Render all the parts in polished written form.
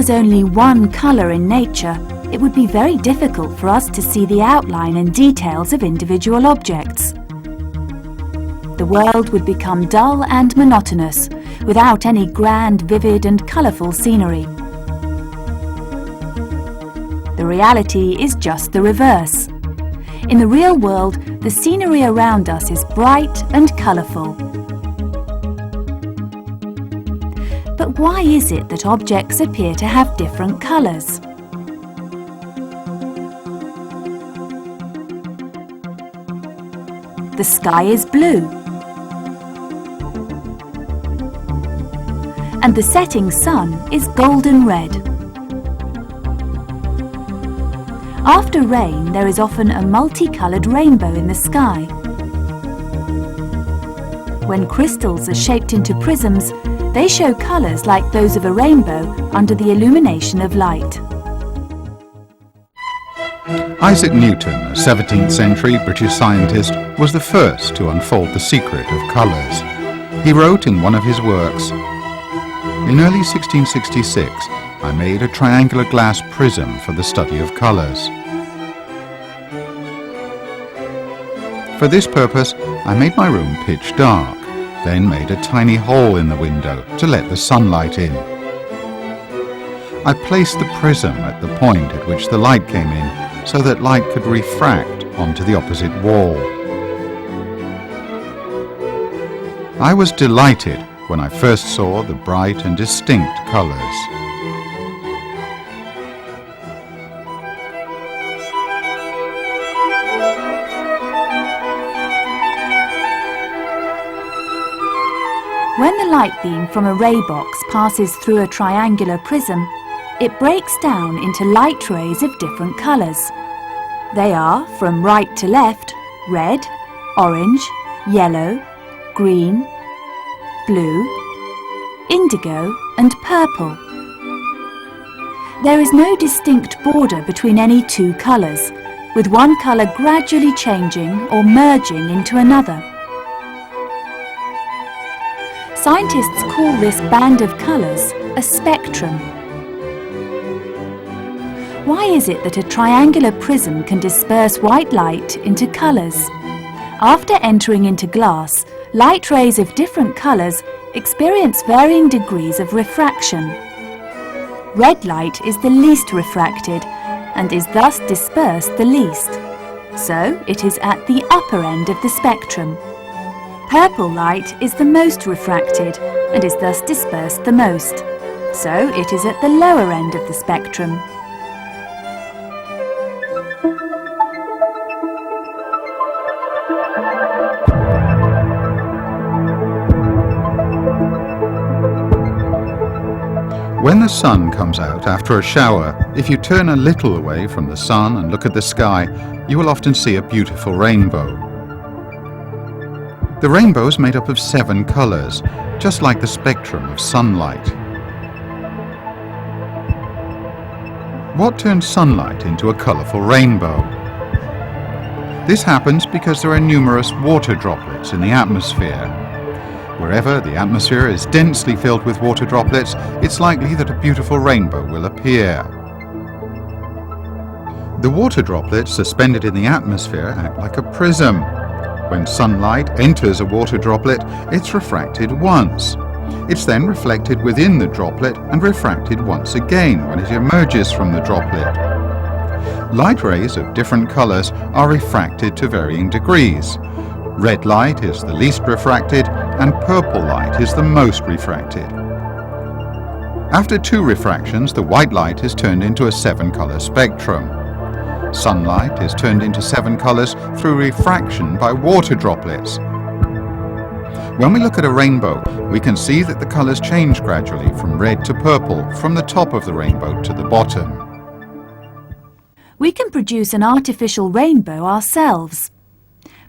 is only one colour in nature, it would be very difficult for us to see the outline and details of individual objects. The world would become dull and monotonous, without any grand, vivid and colourful scenery. The reality is just the reverse. In the real world, the scenery around us is bright and colourful. But why is it that objects appear to have different colours? The sky is blue, and the setting sun is golden red. After rain, there is often a multicoloured rainbow in the sky. When crystals are shaped into prisms, they show colours like those of a rainbow under the illumination of light. Isaac Newton, a 17th century British scientist, was the first to unfold the secret of colours. He wrote in one of his works, "In early 1666, I made a triangular glass prism for the study of colours. For this purpose, I made my room pitch dark, then made a tiny hole in the window to let the sunlight in. I placed the prism at the point at which the light came in, so that light could refract onto the opposite wall. I was delighted when I first saw the bright and distinct colours." When the light beam from a ray box passes through a triangular prism, it breaks down into light rays of different colours. They are, from right to left, red, orange, yellow, green, blue, indigo and purple. There is no distinct border between any two colours, with one colour gradually changing or merging into another. Scientists call this band of colours a spectrum. Why is it that a triangular prism can disperse white light into colours? After entering into glass, light rays of different colours experience varying degrees of refraction. Red light is the least refracted and is thus dispersed the least, so it is at the upper end of the spectrum. Purple light is the most refracted and is thus dispersed the most, so it is at the lower end of the spectrum. When the sun comes out after a shower, if you turn a little away from the sun and look at the sky, you will often see a beautiful rainbow. The rainbow is made up of 7 colours, just like the spectrum of sunlight. What turns sunlight into a colourful rainbow? This happens because there are numerous water droplets in the atmosphere. Wherever the atmosphere is densely filled with water droplets, it's likely that a beautiful rainbow will appear. The water droplets suspended in the atmosphere act like a prism. When sunlight enters a water droplet, it's refracted once. It's then reflected within the droplet and refracted once again when it emerges from the droplet. Light rays of different colours are refracted to varying degrees. Red light is the least refracted and purple light is the most refracted. After 2 refractions, the white light is turned into a 7-colour spectrum. Sunlight is turned into 7 colours through refraction by water droplets. When we look at a rainbow, we can see that the colours change gradually from red to purple, from the top of the rainbow to the bottom. We can produce an artificial rainbow ourselves.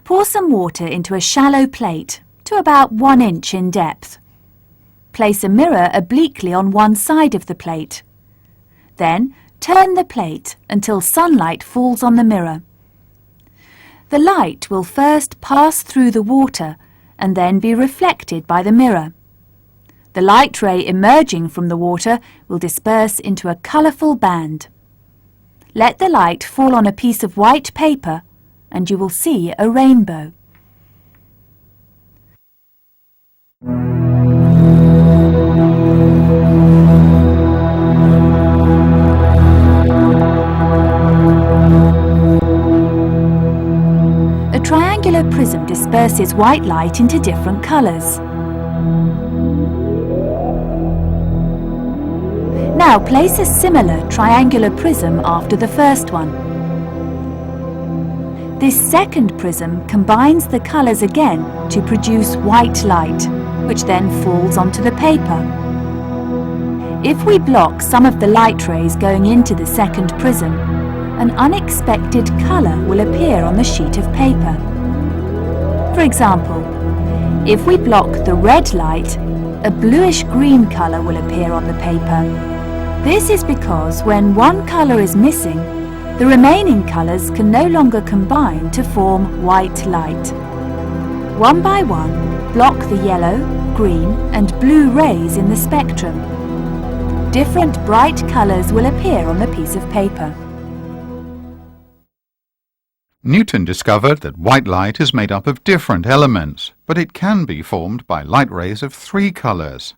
Pour some water into a shallow plate to about 1 inch in depth. Place a mirror obliquely on one side of the plate. Then turn the plate until sunlight falls on the mirror. The light will first pass through the water and then be reflected by the mirror. The light ray emerging from the water will disperse into a colourful band. Let the light fall on a piece of white paper and you will see a rainbow. A triangular prism disperses white light into different colours. Now place a similar triangular prism after the first one. This second prism combines the colours again to produce white light, which then falls onto the paper. If we block some of the light rays going into the second prism, an unexpected colour will appear on the sheet of paper. For example, if we block the red light, a bluish-green colour will appear on the paper. This is because when one colour is missing, the remaining colours can no longer combine to form white light. One by one, block the yellow, green and blue rays in the spectrum. Different bright colours will appear on the piece of paper. Newton discovered that white light is made up of different elements, but it can be formed by light rays of 3 colours.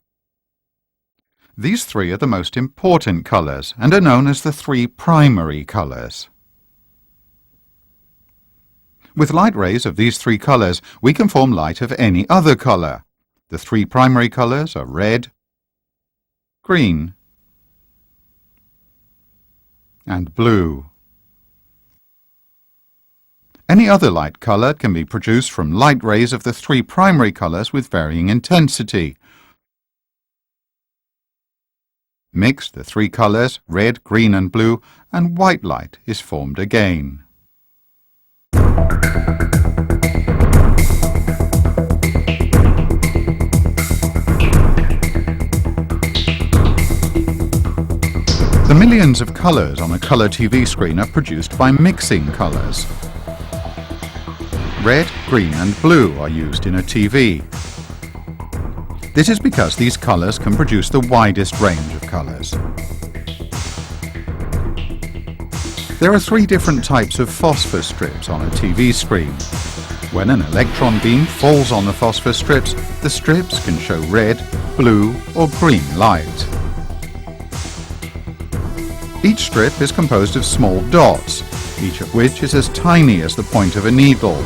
These 3 are the most important colours and are known as the 3 primary colours. With light rays of these 3 colours, we can form light of any other colour. The 3 primary colours are red, green and blue. Any other light colour can be produced from light rays of the 3 primary colours with varying intensity. Mix the 3 colours, red, green and blue, and white light is formed again. The millions of colours on a colour TV screen are produced by mixing colours. Red, green and blue are used in a TV. This is because these colours can produce the widest range of colours. There are 3 different types of phosphor strips on a TV screen. When an electron beam falls on the phosphor strips, the strips can show red, blue or green light. Each strip is composed of small dots, each of which is as tiny as the point of a needle.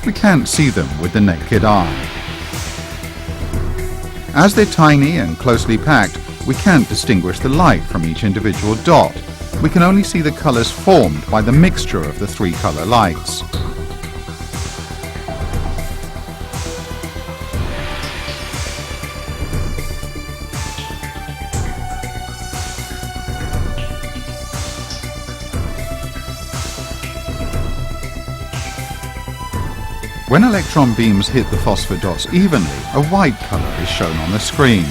We can't see them with the naked eye. As they're tiny and closely packed, we can't distinguish the light from each individual dot. We can only see the colours formed by the mixture of the 3 colour lights. When electron beams hit the phosphor dots evenly, a white colour is shown on the screen.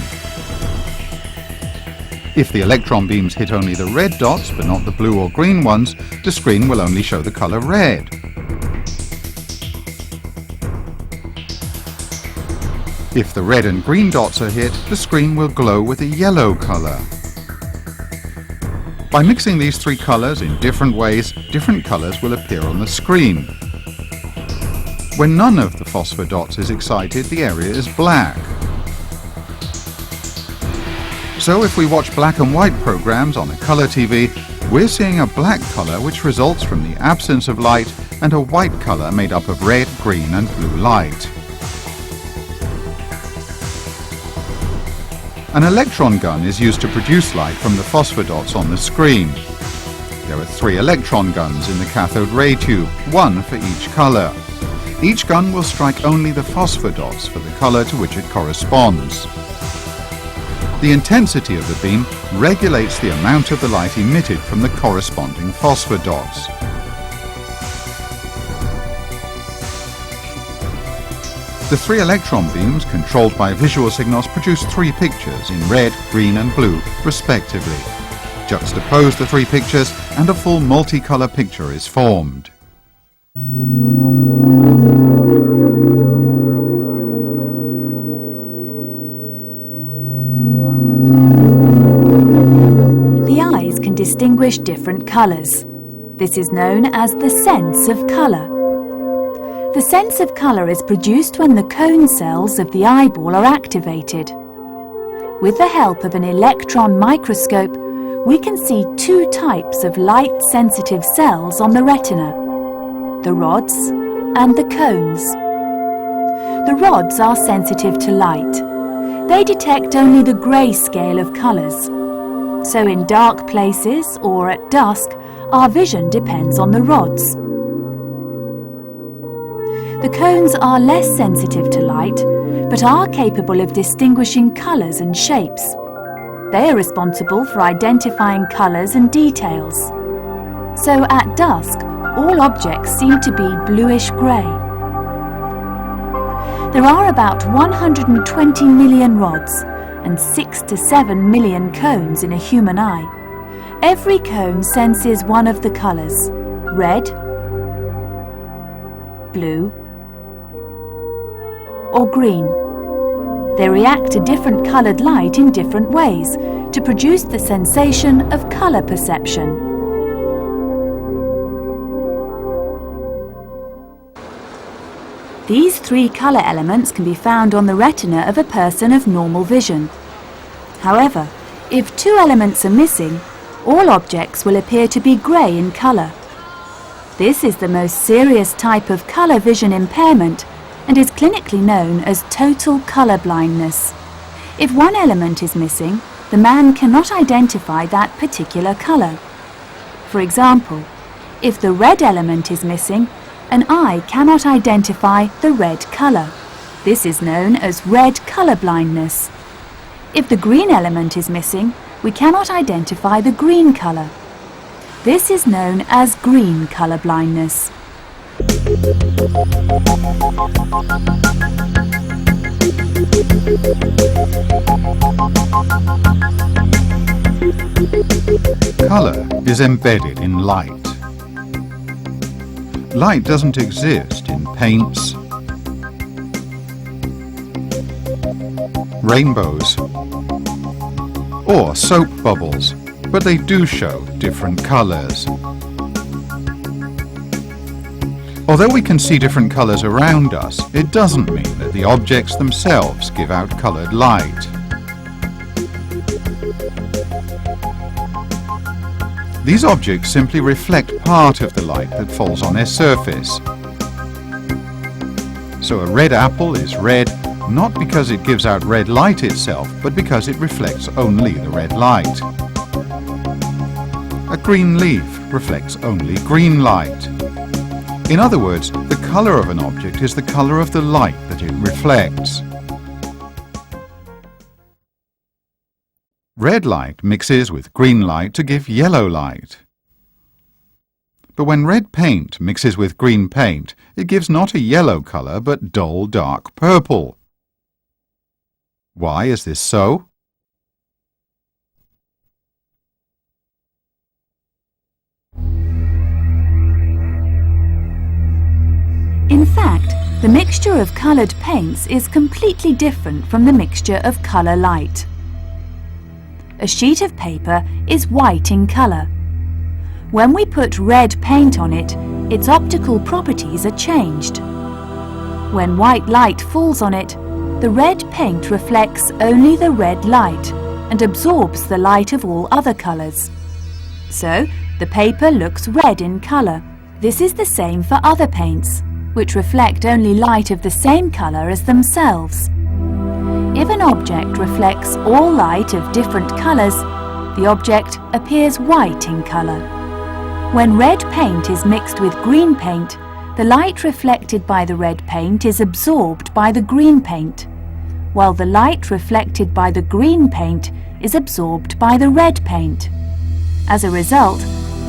If the electron beams hit only the red dots but not the blue or green ones, the screen will only show the colour red. If the red and green dots are hit, the screen will glow with a yellow colour. By mixing these 3 colours in different ways, different colours will appear on the screen. When none of the phosphor dots is excited, the area is black. So if we watch black and white programs on a colour TV, we're seeing a black colour which results from the absence of light and a white colour made up of red, green and blue light. An electron gun is used to produce light from the phosphor dots on the screen. There are 3 electron guns in the cathode ray tube, 1 for each colour. Each gun will strike only the phosphor dots for the colour to which it corresponds. The intensity of the beam regulates the amount of the light emitted from the corresponding phosphor dots. The 3 electron beams, controlled by visual signals, produce 3 pictures in red, green and blue, respectively. Juxtapose the 3 pictures and a full multicolour picture is formed. the eyes can distinguish different colours. This is known as the sense of colour. The sense of colour is produced when the cone cells of the eyeball are activated. With the help of an electron microscope, we can see two types of light-sensitive cells on the retina, the rods and the cones. The rods are sensitive to light. They detect only the grayscale of colours. So in dark places or at dusk, our vision depends on the rods. The cones are less sensitive to light, but are capable of distinguishing colours and shapes. They are responsible for identifying colours and details. So at dusk, all objects seem to be bluish-grey. There are about 120 million rods and 6 to 7 million cones in a human eye. Every cone senses one of the colours: red, blue, or green. They react to different coloured light in different ways to produce the sensation of colour perception. These three colour elements can be found on the retina of a person of normal vision. However, if two elements are missing, all objects will appear to be grey in colour. This is the most serious type of colour vision impairment and is clinically known as total colour blindness. If one element is missing, the man cannot identify that particular colour. For example, if the red element is missing, an eye cannot identify the red colour. This is known as red colour blindness. If the green element is missing, we cannot identify the green colour. This is known as green colour blindness. Colour is embedded in light. Light doesn't exist in paints, rainbows, or soap bubbles, but they do show different colours. Although we can see different colours around us, it doesn't mean that the objects themselves give out coloured light. These objects simply reflect part of the light that falls on their surface. So a red apple is red, not because it gives out red light itself, but because it reflects only the red light. A green leaf reflects only green light. In other words, the colour of an object is the colour of the light that it reflects. Red light mixes with green light to give yellow light. But when red paint mixes with green paint, it gives not a yellow colour but dull dark purple. Why is this so? In fact, the mixture of coloured paints is completely different from the mixture of colour light. A sheet of paper is white in colour. When we put red paint on it, its optical properties are changed. When white light falls on it, the red paint reflects only the red light and absorbs the light of all other colours. So, the paper looks red in colour. This is the same for other paints, which reflect only light of the same colour as themselves. If an object reflects all light of different colours, the object appears white in colour. When red paint is mixed with green paint, the light reflected by the red paint is absorbed by the green paint, while the light reflected by the green paint is absorbed by the red paint. As a result,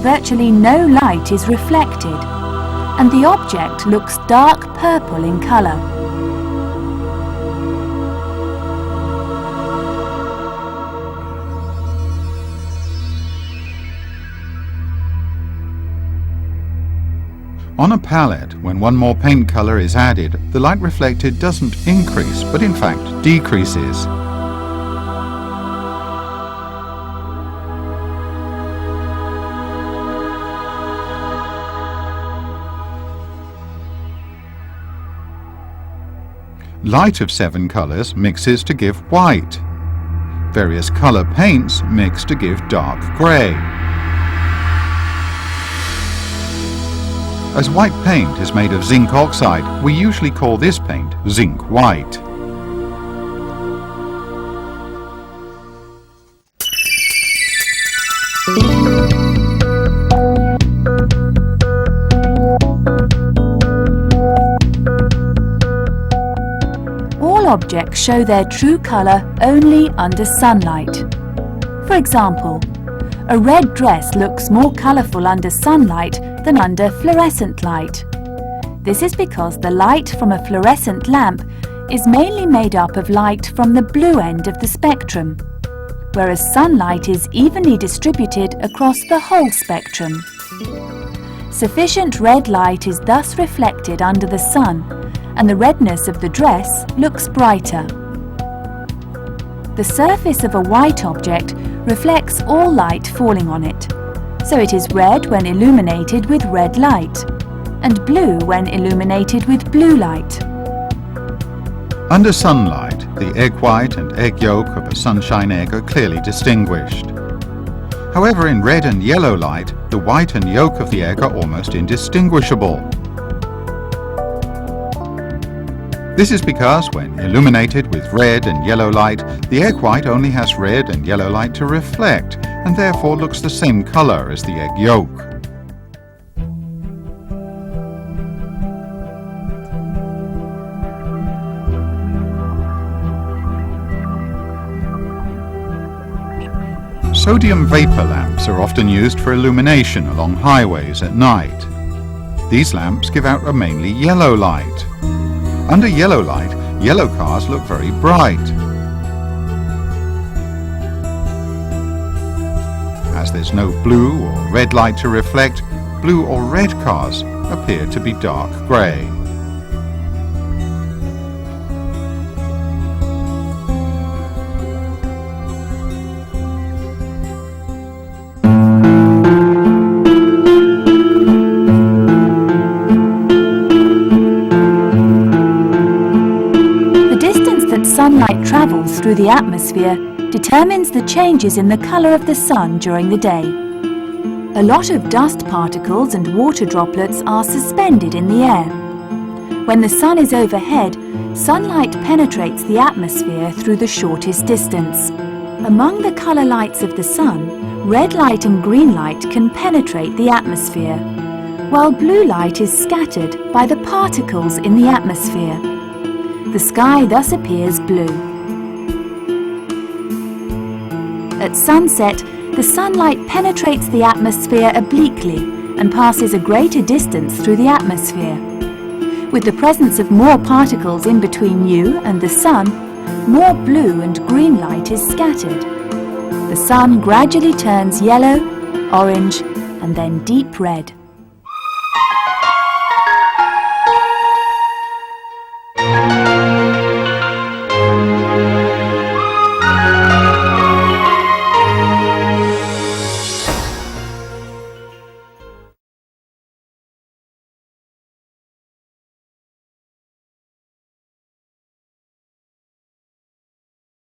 virtually no light is reflected, and the object looks dark purple in colour. On a palette, when one more paint colour is added, the light reflected doesn't increase, but in fact decreases. Light of 7 colours mixes to give white. Various colour paints mix to give dark grey. As white paint is made of zinc oxide, we usually call this paint zinc white. All objects show their true colour only under sunlight. For example, a red dress looks more colourful under sunlight than under fluorescent light. This is because the light from a fluorescent lamp is mainly made up of light from the blue end of the spectrum, whereas sunlight is evenly distributed across the whole spectrum. Sufficient red light is thus reflected under the sun, and the redness of the dress looks brighter. The surface of a white object reflects all light falling on it, so it is red when illuminated with red light, and blue when illuminated with blue light. Under sunlight, the egg white and egg yolk of a sunshine egg are clearly distinguished. However, in red and yellow light, the white and yolk of the egg are almost indistinguishable. This is because when illuminated with red and yellow light, the egg white only has red and yellow light to reflect, and therefore looks the same colour as the egg yolk. Sodium vapour lamps are often used for illumination along highways at night. These lamps give out a mainly yellow light. Under yellow light, yellow cars look very bright. As there's no blue or red light to reflect, blue or red cars appear to be dark grey. Sunlight travels through the atmosphere determines the changes in the colour of the sun during the day. A lot of dust particles and water droplets are suspended in the air. When the sun is overhead, sunlight penetrates the atmosphere through the shortest distance. Among the colour lights of the sun, red light and green light can penetrate the atmosphere, while blue light is scattered by the particles in the atmosphere. The sky thus appears blue. At sunset, the sunlight penetrates the atmosphere obliquely and passes a greater distance through the atmosphere. With the presence of more particles in between you and the sun, more blue and green light is scattered. The sun gradually turns yellow, orange, and then deep red.